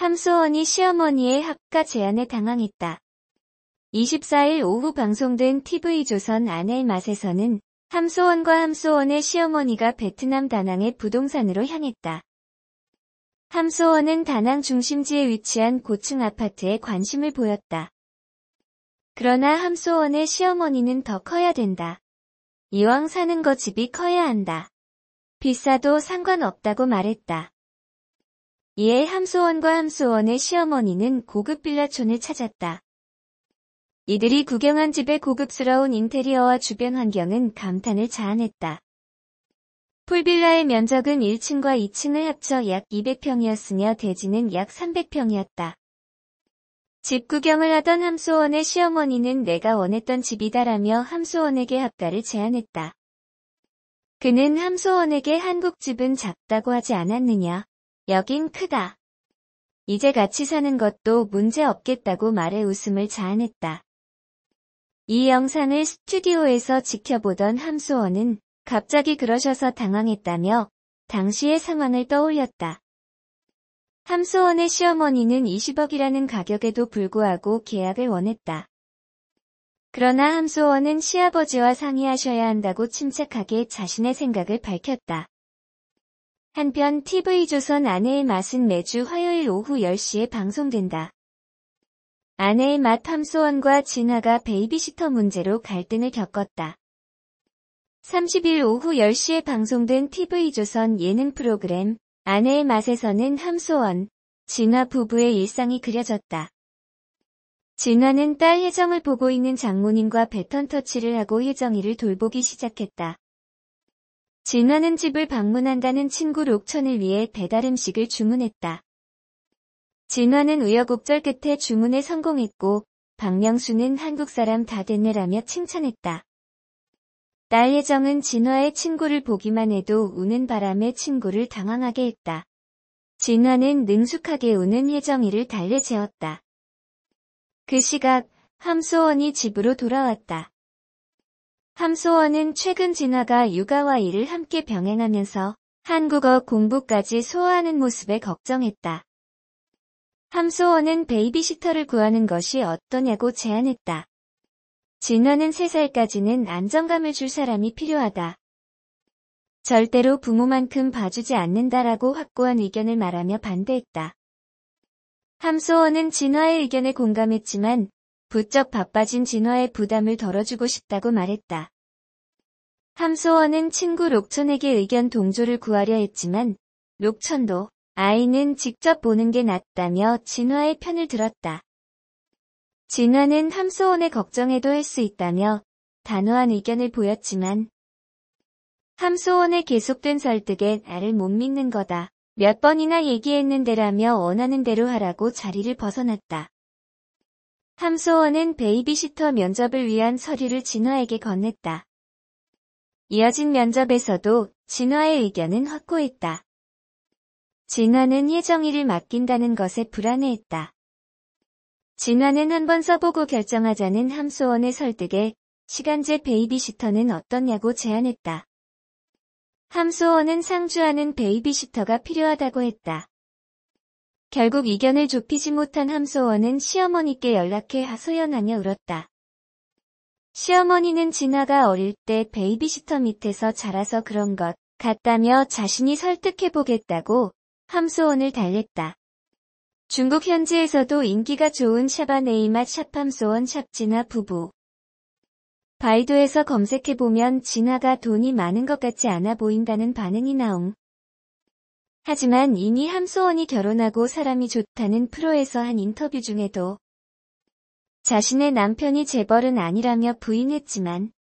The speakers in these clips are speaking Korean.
함소원이 시어머니의 합가 제안에 당황했다. 24일 오후 방송된 TV조선 아내의 맛에서는 함소원과 함소원의 시어머니가 베트남 다낭의 부동산으로 향했다. 함소원은 다낭 중심지에 위치한 고층 아파트에 관심을 보였다. 그러나 함소원의 시어머니는 더 커야 된다. 이왕 사는 거 집이 커야 한다. 비싸도 상관없다고 말했다. 이에 함소원과 함소원의 시어머니는 고급 빌라촌을 찾았다. 이들이 구경한 집의 고급스러운 인테리어와 주변 환경은 감탄을 자아냈다. 풀빌라의 면적은 1층과 2층을 합쳐 약 200평이었으며 대지는 약 300평이었다. 집 구경을 하던 함소원의 시어머니는 내가 원했던 집이다라며 함소원에게 합가를 제안했다. 그는 함소원에게 한국 집은 작다고 하지 않았느냐. 여긴 크다. 이제 같이 사는 것도 문제 없겠다고 말해 웃음을 자아냈다. 이 영상을 스튜디오에서 지켜보던 함소원은 갑자기 그러셔서 당황했다며 당시의 상황을 떠올렸다. 함소원의 시어머니는 20억이라는 가격에도 불구하고 계약을 원했다. 그러나 함소원은 시아버지와 상의하셔야 한다고 침착하게 자신의 생각을 밝혔다. 한편 TV조선 아내의 맛은 매주 화요일 오후 10시에 방송된다. 아내의 맛 함소원과 진아가 베이비시터 문제로 갈등을 겪었다. 30일 오후 10시에 방송된 TV조선 예능 프로그램 아내의 맛에서는 함소원, 진아 부부의 일상이 그려졌다. 진아는 딸 혜정을 보고 있는 장모님과 배턴 터치를 하고 혜정이를 돌보기 시작했다. 진아는 집을 방문한다는 친구 록천을 위해 배달 음식을 주문했다. 진아는 우여곡절 끝에 주문에 성공했고 박명수는 한국 사람 다 됐네라며 칭찬했다. 딸 혜정은 진아의 친구를 보기만 해도 우는 바람에 친구를 당황하게 했다. 진아는 능숙하게 우는 혜정이를 달래재웠다. 그 시각 함소원이 집으로 돌아왔다. 함소원은 최근 진아가 육아와 일을 함께 병행하면서 한국어 공부까지 소화하는 모습에 걱정했다. 함소원은 베이비시터를 구하는 것이 어떠냐고 제안했다. 진아는 3살까지는 안정감을 줄 사람이 필요하다. 절대로 부모만큼 봐주지 않는다라고 확고한 의견을 말하며 반대했다. 함소원은 진아의 의견에 공감했지만 부쩍 바빠진 진아의 부담을 덜어주고 싶다고 말했다. 함소원은 친구 록천에게 의견 동조를 구하려 했지만 록천도 아이는 직접 보는 게 낫다며 진아의 편을 들었다. 진아는 함소원의 걱정에도 할 수 있다며 단호한 의견을 보였지만 함소원의 계속된 설득에 나를 못 믿는 거다. 몇 번이나 얘기했는데라며 원하는 대로 하라고 자리를 벗어났다. 함소원은 베이비시터 면접을 위한 서류를 진아에게 건넸다. 이어진 면접에서도 진아의 의견은 확고했다. 진아는 혜정이를 맡긴다는 것에 불안해했다. 진아는 한번 써보고 결정하자는 함소원의 설득에 시간제 베이비시터는 어떻냐고 제안했다. 함소원은 상주하는 베이비시터가 필요하다고 했다. 결국 의견을 좁히지 못한 함소원은 시어머니께 연락해 하소연하며 울었다. 시어머니는 진아가 어릴 때 베이비시터 밑에서 자라서 그런 것 같다며 자신이 설득해보겠다고 함소원을 달랬다. 중국 현지에서도 인기가 좋은 샤바네이맛 샵함소원 샵진아 부부. 바이두에서 검색해보면 진아가 돈이 많은 것 같지 않아 보인다는 반응이 나옴. 하지만 이미 함소원이 결혼하고 사람이 좋다는 프로에서 한 인터뷰 중에도 자신의 남편이 재벌은 아니라며 부인했지만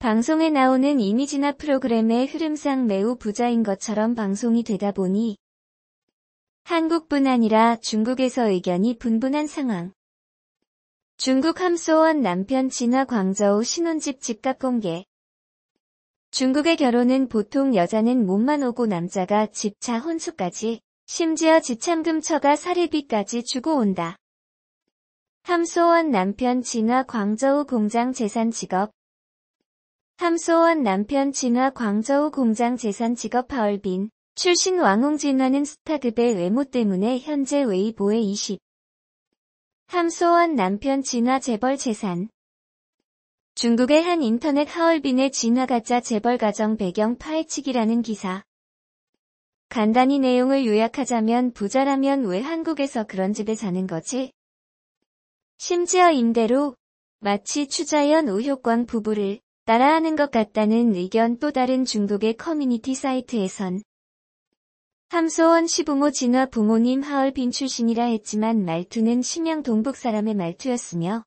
방송에 나오는 이미지나 프로그램의 흐름상 매우 부자인 것처럼 방송이 되다 보니 한국뿐 아니라 중국에서 의견이 분분한 상황. 중국 함소원 남편 진아 광저우 신혼집 집값 공개. 중국의 결혼은 보통 여자는 몸만 오고 남자가 집차 혼수까지, 심지어 지참금 처가 사례비까지 주고 온다. 함소원 남편 진아 광저우 공장 재산 직업. 함소원 남편 진아 광저우 공장 재산 직업 하얼빈. 출신 왕홍 진화는 스타급의 외모 때문에 현재 웨이보에 20. 함소원 남편 진화 재벌 재산. 중국의 한 인터넷 하얼빈의 진화 가짜 재벌 가정 배경 파헤치기라는 기사. 간단히 내용을 요약하자면 부자라면 왜 한국에서 그런 집에 사는 거지? 심지어 임대로 마치 추자연 우효광 부부를 따라하는 것 같다는 의견. 또 다른 중국의 커뮤니티 사이트에선 함소원 시부모 진화 부모님 하얼빈 출신이라 했지만 말투는 심양 동북 사람의 말투였으며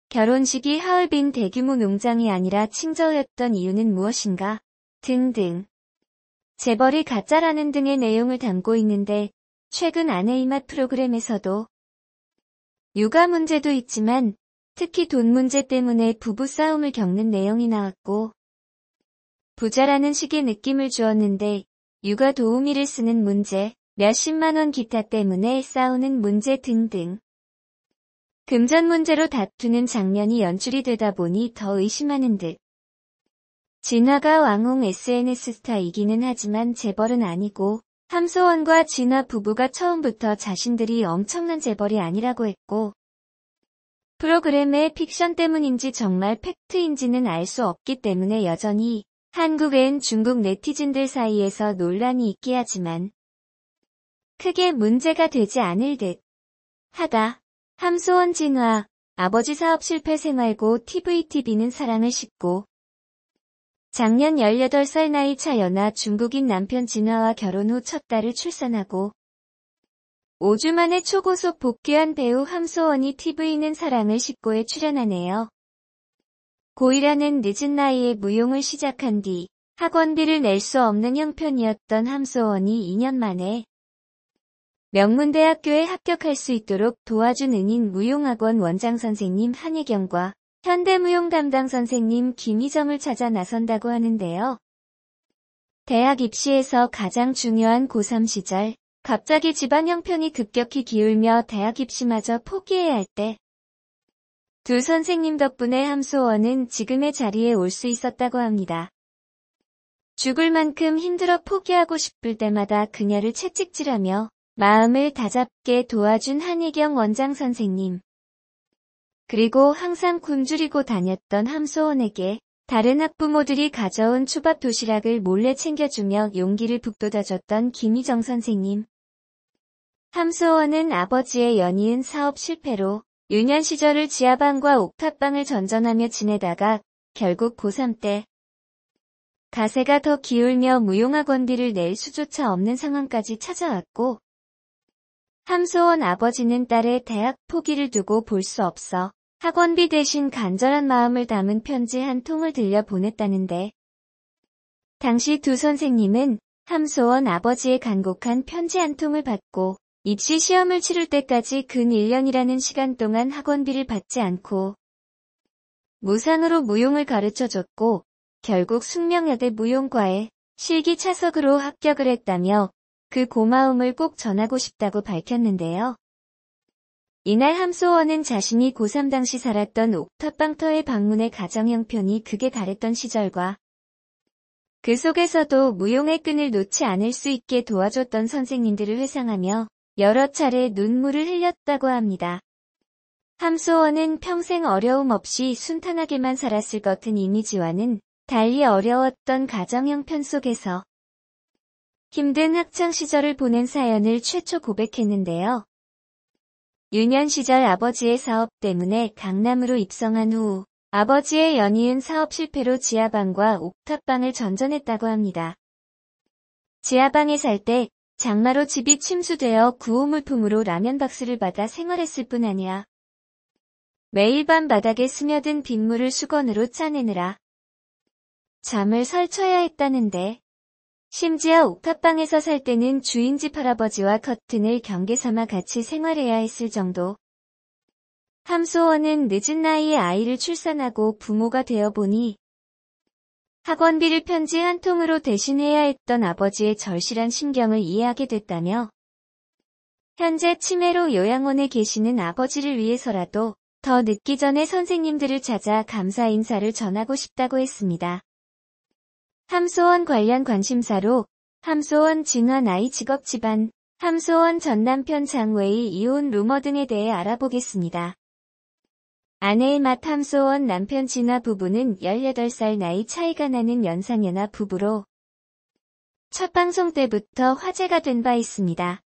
결혼식이 하얼빈 대규모 농장이 아니라 칭저였던 이유는 무엇인가 등등 재벌이 가짜라는 등의 내용을 담고 있는데 최근 아내 입맛 프로그램에서도 육아 문제도 있지만 특히 돈 문제 때문에 부부싸움을 겪는 내용이 나왔고 부자라는 식의 느낌을 주었는데 육아 도우미를 쓰는 문제, 몇십만 원 기타 때문에 싸우는 문제 등등 금전 문제로 다투는 장면이 연출이 되다 보니 더 의심하는 듯. 진화가 왕홍 SNS 스타이기는 하지만 재벌은 아니고 함소원과 진화 부부가 처음부터 자신들이 엄청난 재벌이 아니라고 했고 프로그램의 픽션 때문인지 정말 팩트인지는 알 수 없기 때문에 여전히 한국엔 중국 네티즌들 사이에서 논란이 있긴 하지만 크게 문제가 되지 않을 듯 하다. 함소원 진화, 아버지 사업 실패 생활고 TV는 사랑을 싣고 작년 18살 나이 차 연하 중국인 남편 진화와 결혼 후 첫 딸을 출산하고 5주 만에 초고속 복귀한 배우 함소원이 TV는 사랑을 싣고에 출연하네요. 고1하는 늦은 나이에 무용을 시작한 뒤 학원비를 낼 수 없는 형편이었던 함소원이 2년 만에 명문대학교에 합격할 수 있도록 도와준 은인 무용학원 원장 선생님 한혜경과 현대무용 담당 선생님 김희정을 찾아 나선다고 하는데요. 대학 입시에서 가장 중요한 고3 시절, 갑자기 집안 형편이 급격히 기울며 대학 입시마저 포기해야 할 때, 두 선생님 덕분에 함소원은 지금의 자리에 올 수 있었다고 합니다. 죽을 만큼 힘들어 포기하고 싶을 때마다 그녀를 채찍질하며 마음을 다잡게 도와준 한혜경 원장 선생님. 그리고 항상 굶주리고 다녔던 함소원에게 다른 학부모들이 가져온 초밥 도시락을 몰래 챙겨주며 용기를 북돋아줬던 김희정 선생님. 함소원은 아버지의 연이은 사업 실패로 유년 시절을 지하방과 옥탑방을 전전하며 지내다가 결국 고3 때 가세가 더 기울며 무용학원비를 낼 수조차 없는 상황까지 찾아왔고 함소원 아버지는 딸의 대학 포기를 두고 볼 수 없어 학원비 대신 간절한 마음을 담은 편지 한 통을 들려 보냈다는데 당시 두 선생님은 함소원 아버지의 간곡한 편지 한 통을 받고 입시 시험을 치를 때까지 근 1년이라는 시간 동안 학원비를 받지 않고 무상으로 무용을 가르쳐줬고 결국 숙명여대 무용과에 실기차석으로 합격을 했다며 그 고마움을 꼭 전하고 싶다고 밝혔는데요. 이날 함소원은 자신이 고3 당시 살았던 옥탑방터의 방문해 가정 형편이 극에 달했던 시절과 그 속에서도 무용의 끈을 놓지 않을 수 있게 도와줬던 선생님들을 회상하며 여러 차례 눈물을 흘렸다고 합니다. 함소원은 평생 어려움 없이 순탄하게만 살았을 것 같은 이미지와는 달리 어려웠던 가정 형편 속에서 힘든 학창 시절을 보낸 사연을 최초 고백했는데요. 유년 시절 아버지의 사업 때문에 강남으로 입성한 후 아버지의 연이은 사업 실패로 지하방과 옥탑방을 전전했다고 합니다. 지하방에 살 때 장마로 집이 침수되어 구호물품으로 라면 박스를 받아 생활했을 뿐 아니라 매일 밤 바닥에 스며든 빗물을 수건으로 짜내느라 잠을 설쳐야 했다는데 심지어 옥탑방에서 살 때는 주인집 할아버지와 커튼을 경계 삼아 같이 생활해야 했을 정도. 함소원은 늦은 나이에 아이를 출산하고 부모가 되어보니 학원비를 편지 한 통으로 대신해야 했던 아버지의 절실한 심경을 이해하게 됐다며 현재 치매로 요양원에 계시는 아버지를 위해서라도 더 늦기 전에 선생님들을 찾아 감사 인사를 전하고 싶다고 했습니다. 함소원 관련 관심사로 함소원 진화 나이 직업 집안, 함소원 전 남편 장웨이 이혼 루머 등에 대해 알아보겠습니다. 아내의 맏 함소원 남편 진화 부부는 18살 나이 차이가 나는 연상연하 부부로 첫 방송 때부터 화제가 된 바 있습니다.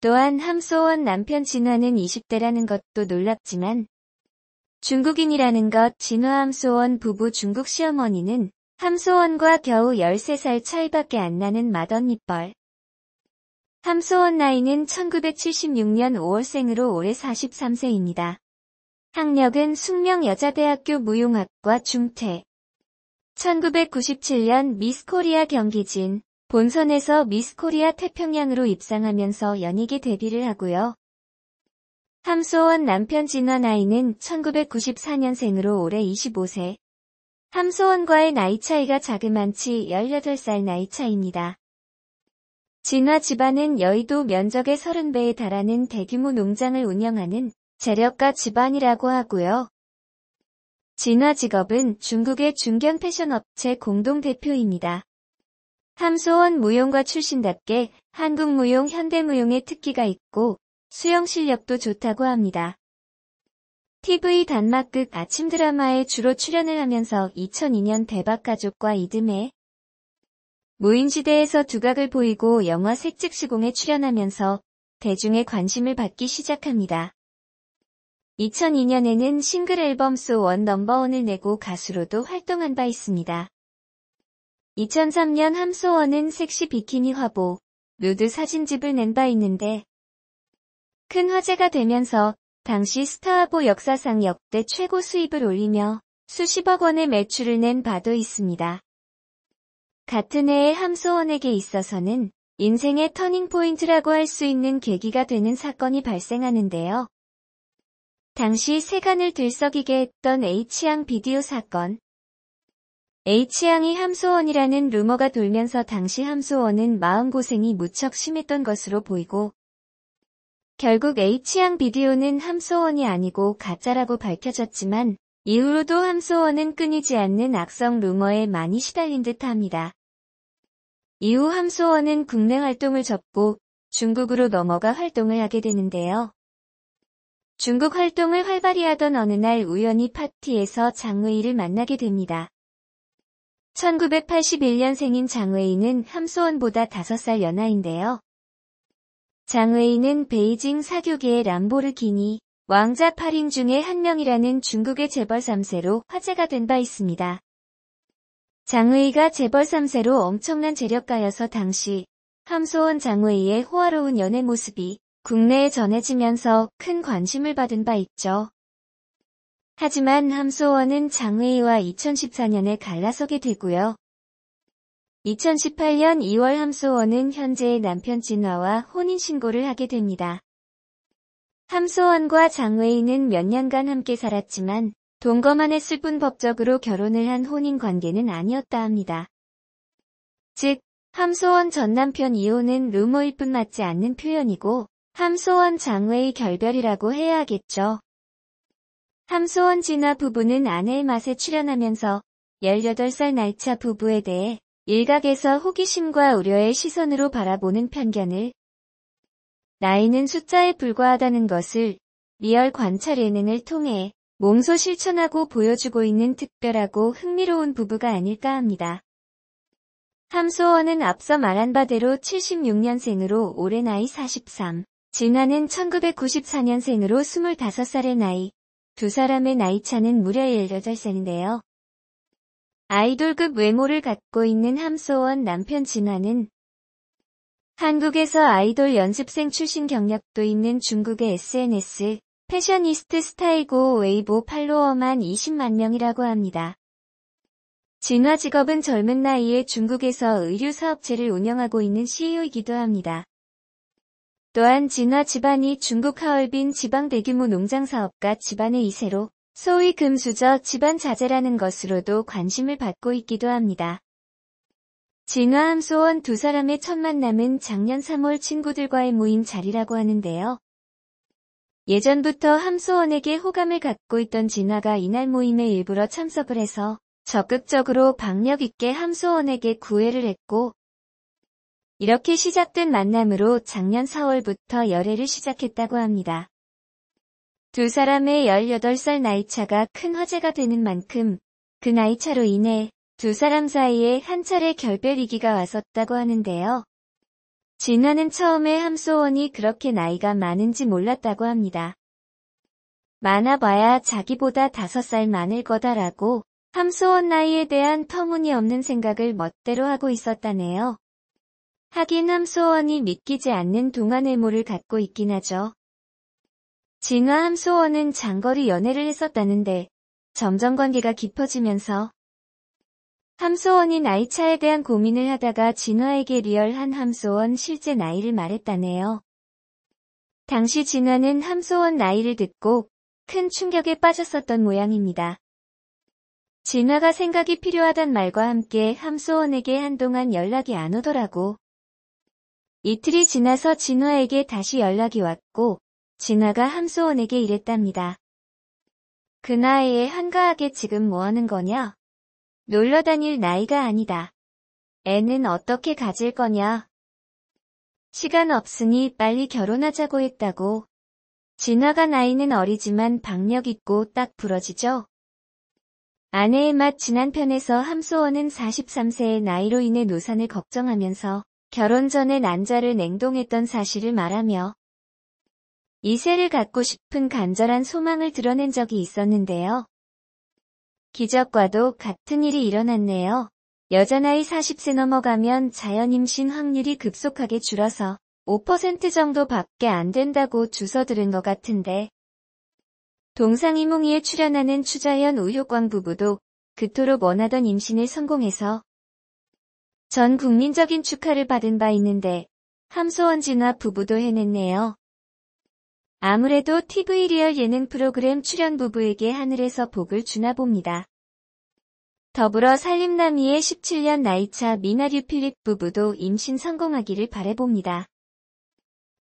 또한 함소원 남편 진화는 20대라는 것도 놀랍지만 중국인이라는 것. 진화 함소원 부부 중국 시어머니는 함소원과 겨우 13살 차이밖에 안 나는 맏언니뻘. 함소원 나이는 1976년 5월생으로 올해 43세입니다. 학력은 숙명여자대학교 무용학과 중퇴. 1997년 미스코리아 경기진 본선에서 미스코리아 태평양으로 입상하면서 연예계 데뷔를 하고요. 함소원 남편 진화 나이는 1994년생으로 올해 25세. 함소원과의 나이 차이가 자그만치 18살 나이 차이입니다. 진화 집안은 여의도 면적의 30배에 달하는 대규모 농장을 운영하는 재력가 집안이라고 하고요. 진화 직업은 중국의 중견 패션 업체 공동대표입니다. 함소원 무용가 출신답게 한국 무용, 현대 무용의 특기가 있고 수영 실력도 좋다고 합니다. TV 단막극 아침 드라마에 주로 출연을 하면서 2002년 대박가족과 이듬해 무인시대에서 두각을 보이고 영화 색즉시공에 출연하면서 대중의 관심을 받기 시작합니다. 2002년에는 싱글 앨범 So1 넘버원을 내고 가수로도 활동한 바 있습니다. 2003년 함소원은 섹시 비키니 화보, 누드 사진집을 낸 바 있는데 큰 화제가 되면서 당시 스타화보 역사상 역대 최고 수입을 올리며 수십억 원의 매출을 낸 바도 있습니다. 같은 해에 함소원에게 있어서는 인생의 터닝포인트라고 할 수 있는 계기가 되는 사건이 발생하는데요. 당시 세간을 들썩이게 했던 H양 비디오 사건. H양이 함소원이라는 루머가 돌면서 당시 함소원은 마음고생이 무척 심했던 것으로 보이고 결국 H양 비디오는 함소원이 아니고 가짜라고 밝혀졌지만 이후로도 함소원은 끊이지 않는 악성 루머에 많이 시달린 듯합니다. 이후 함소원은 국내 활동을 접고 중국으로 넘어가 활동을 하게 되는데요. 중국 활동을 활발히 하던 어느 날 우연히 파티에서 장웨이를 만나게 됩니다. 1981년생인 장웨이는 함소원보다 5살 연하인데요. 장웨이는 베이징 사교계의 람보르기니 왕자 8인 중에 한 명이라는 중국의 재벌 3세로 화제가 된 바 있습니다. 장웨이가 재벌 3세로 엄청난 재력가여서 당시 함소원 장웨이의 호화로운 연애 모습이 국내에 전해지면서 큰 관심을 받은 바 있죠. 하지만 함소원은 장웨이와 2014년에 갈라서게 되고요. 2018년 2월 함소원은 현재의 남편 진화와 혼인신고를 하게 됩니다. 함소원과 장웨이는 몇 년간 함께 살았지만 동거만 했을 뿐 법적으로 결혼을 한 혼인관계는 아니었다 합니다. 즉, 함소원 전 남편 이혼은 루머일 뿐 맞지 않는 표현이고 함소원 장웨이 결별이라고 해야 하겠죠. 함소원 진화 부부는 아내의 맛에 출연하면서 18살 나이차 부부에 대해 일각에서 호기심과 우려의 시선으로 바라보는 편견을 나이는 숫자에 불과하다는 것을 리얼 관찰 예능을 통해 몸소 실천하고 보여주고 있는 특별하고 흥미로운 부부가 아닐까 합니다. 함소원은 앞서 말한 바대로 76년생으로 올해 나이 43, 진화는 1994년생으로 25살의 나이, 두 사람의 나이차는 무려 18살인데요. 아이돌급 외모를 갖고 있는 함소원 남편 진화는 한국에서 아이돌 연습생 출신 경력도 있는 중국의 SNS 패셔니스트 스타이고 웨이보 팔로워만 20만 명이라고 합니다. 진화 직업은 젊은 나이에 중국에서 의류 사업체를 운영하고 있는 CEO이기도 합니다. 또한 진화 집안이 중국 하얼빈 지방 대규모 농장 사업가 집안의 2세로 소위 금수저 집안 자제라는 것으로도 관심을 받고 있기도 합니다. 진화 함소원 두 사람의 첫 만남은 작년 3월 친구들과의 모임 자리라고 하는데요. 예전부터 함소원에게 호감을 갖고 있던 진화가 이날 모임에 일부러 참석을 해서 적극적으로 박력 있게 함소원에게 구애를 했고 이렇게 시작된 만남으로 작년 4월부터 열애를 시작했다고 합니다. 두 사람의 18살 나이차가 큰 화제가 되는 만큼 그 나이차로 인해 두 사람 사이에 한 차례 결별 위기가 왔었다고 하는데요. 진화는 처음에 함소원이 그렇게 나이가 많은지 몰랐다고 합니다. 많아봐야 자기보다 5살 많을 거다라고 함소원 나이에 대한 터무니없는 생각을 멋대로 하고 있었다네요. 하긴 함소원이 믿기지 않는 동안 외모를 갖고 있긴 하죠. 진화 함소원은 장거리 연애를 했었다는데 점점 관계가 깊어지면서 함소원이 나이 차에 대한 고민을 하다가 진화에게 리얼한 함소원 실제 나이를 말했다네요. 당시 진화는 함소원 나이를 듣고 큰 충격에 빠졌었던 모양입니다. 진화가 생각이 필요하단 말과 함께 함소원에게 한동안 연락이 안 오더라고. 이틀이 지나서 진화에게 다시 연락이 왔고 진화가 함소원에게 이랬답니다. 그 나이에 한가하게 지금 뭐하는 거냐? 놀러 다닐 나이가 아니다. 애는 어떻게 가질 거냐? 시간 없으니 빨리 결혼하자고 했다고. 진화가 나이는 어리지만 박력 있고 딱 부러지죠? 아내의 맛 지난 편에서 함소원은 43세의 나이로 인해 노산을 걱정하면서 결혼 전에 난자를 냉동했던 사실을 말하며 이세를 갖고 싶은 간절한 소망을 드러낸 적이 있었는데요. 기적과도 같은 일이 일어났네요. 여자 나이 40세 넘어가면 자연 임신 확률이 급속하게 줄어서 5% 정도밖에 안 된다고 주워 들은 것 같은데 동상이몽이에 출연하는 추자현 우효광 부부도 그토록 원하던 임신을 성공해서 전 국민적인 축하를 받은 바 있는데 함소원 진화 부부도 해냈네요. 아무래도 TV 리얼 예능 프로그램 출연 부부에게 하늘에서 복을 주나 봅니다. 더불어 살림남이의 17년 나이차 미나류 필립 부부도 임신 성공하기를 바라봅니다.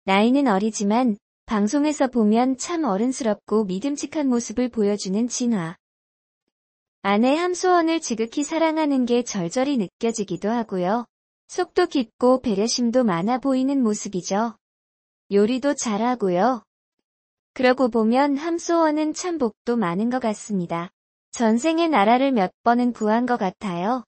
나이는 어리지만 방송에서 보면 참 어른스럽고 믿음직한 모습을 보여주는 진화. 아내 함소원을 지극히 사랑하는 게 절절히 느껴지기도 하고요. 속도 깊고 배려심도 많아 보이는 모습이죠. 요리도 잘하고요. 그러고 보면 함소원은 참 복도 많은 것 같습니다. 전생에 나라를 몇 번은 구한 것 같아요.